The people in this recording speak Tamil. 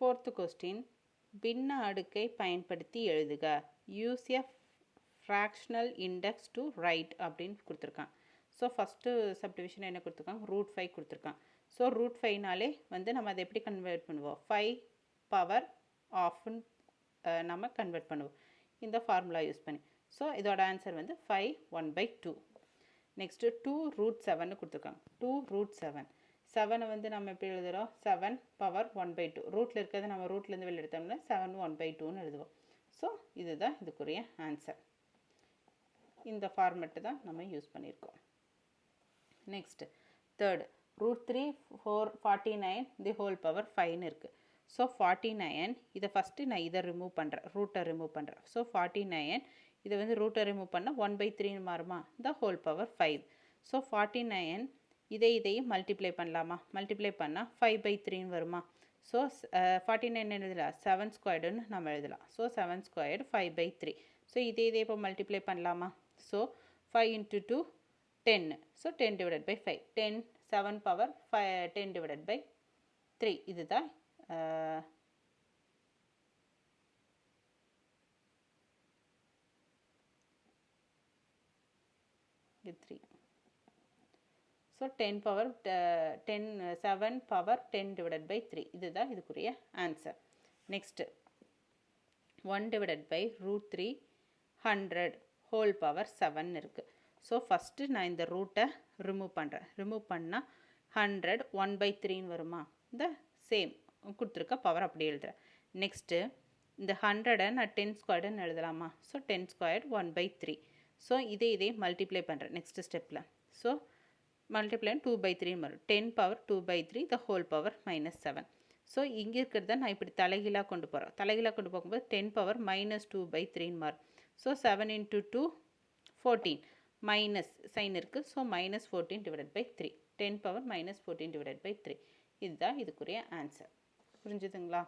Fourth question, பின்ன அடுக்கை பயன்படுத்தி எழுதுக. Use a fractional index to write அப்படின்னு கொடுத்துருக்கான். ஸோ ஃபஸ்ட்டு சப்டிவிஷன் என்ன கொடுத்துருக்காங்க, √5 கொடுத்துருக்கான். ஸோ √5நாலே வந்து நம்ம அதை எப்படி கன்வெர்ட் பண்ணுவோம், 5 பவர் ஆஃப்னு நம்ம கன்வெர்ட் பண்ணுவோம் இந்த ஃபார்முலா யூஸ் பண்ணி. ஸோ இதோட ஆன்சர் வந்து 5 1/2. நெக்ஸ்ட்டு 2√7 கொடுத்துருக்காங்க. 2√7 7 வந்து நம்ம எப்படி எழுதுகிறோம், 7 பவர் 1/2. ரூட்டில் இருக்கிறது நம்ம ரூட்லேருந்து வெளியே எடுத்தோம்னா 7 1/2ன்னு எழுதுவோம். ஸோ இதுதான் இதுக்குரிய ஆன்சர். இந்த ஃபார்மெட்டு தான் நம்ம யூஸ் பண்ணியிருக்கோம். Next third, √3 49 the whole power 5ன்னு இருக்குது. ஸோ 49 இதை ஃபஸ்ட்டு நான் இதை ரிமூவ் பண்ணுறேன், ரூட்டை ரிமூவ் பண்ணுறேன். ஸோ 49 இதை வந்து ரூட்டை ரிமூவ் பண்ணால் 1/3ன்னு மாறுமா, த ஹோல் பவர் 5. ஸோ 49 இதையும் மல்டிப்ளை பண்ணலாமா, மல்டிப்ளை பண்ணால் 5/3ன்னு வருமா. ஸோ 49 எழுதலாம் 7 ஸ்கொயர்டுன்னு நம்ம எழுதலாம். So 7 squared 5/3. ஸோ இதே இப்போ மல்டிப்ளை பண்ணலாமா. ஸோ 5 × 2 10. So 10/5 10 7 power 10/3. இதுதான் இது 3. So 10 power 10 7 power 10/3. இதுதான் இதுக்குரிய ஆன்சர். நெக்ஸ்ட்டு 1/√3 100 ஹோல் பவர் 7 இருக்குது. ஸோ ஃபஸ்ட்டு நான் இந்த ரூட்டை ரிமூவ் பண்ணுறேன். ரிமூவ் பண்ணால் 100 1/3ன்னு வருமா, இந்த சேம் கொடுத்துருக்க பவர் அப்படி எழுதுகிறேன். நெக்ஸ்ட்டு இந்த 100 நான் 10 ஸ்கொயர்டுன்னு எழுதலாமா. So 10 squared 1/3. ஸோ இதே மல்டிப்ளை பண்ணுறேன் நெக்ஸ்ட் ஸ்டெப்பில். ஸோ மல்டிப்ளை 2/3 வரும். 10 power 2/3 the whole power -7. So இங்கே இருக்கிறத நான் இப்படி தலைகீழாக கொண்டு போகிறேன். தலைகீழாக கொண்டு போகும்போது 10 பவர் -2/3ன்னு மாறும். ஸோ 7 × 2 14 மைனஸ் சைன் இருக்குது. So -14/3 10 power -14/3. இதுதான் இதுக்குரிய ஆன்சர். புரிஞ்சுதுங்களா?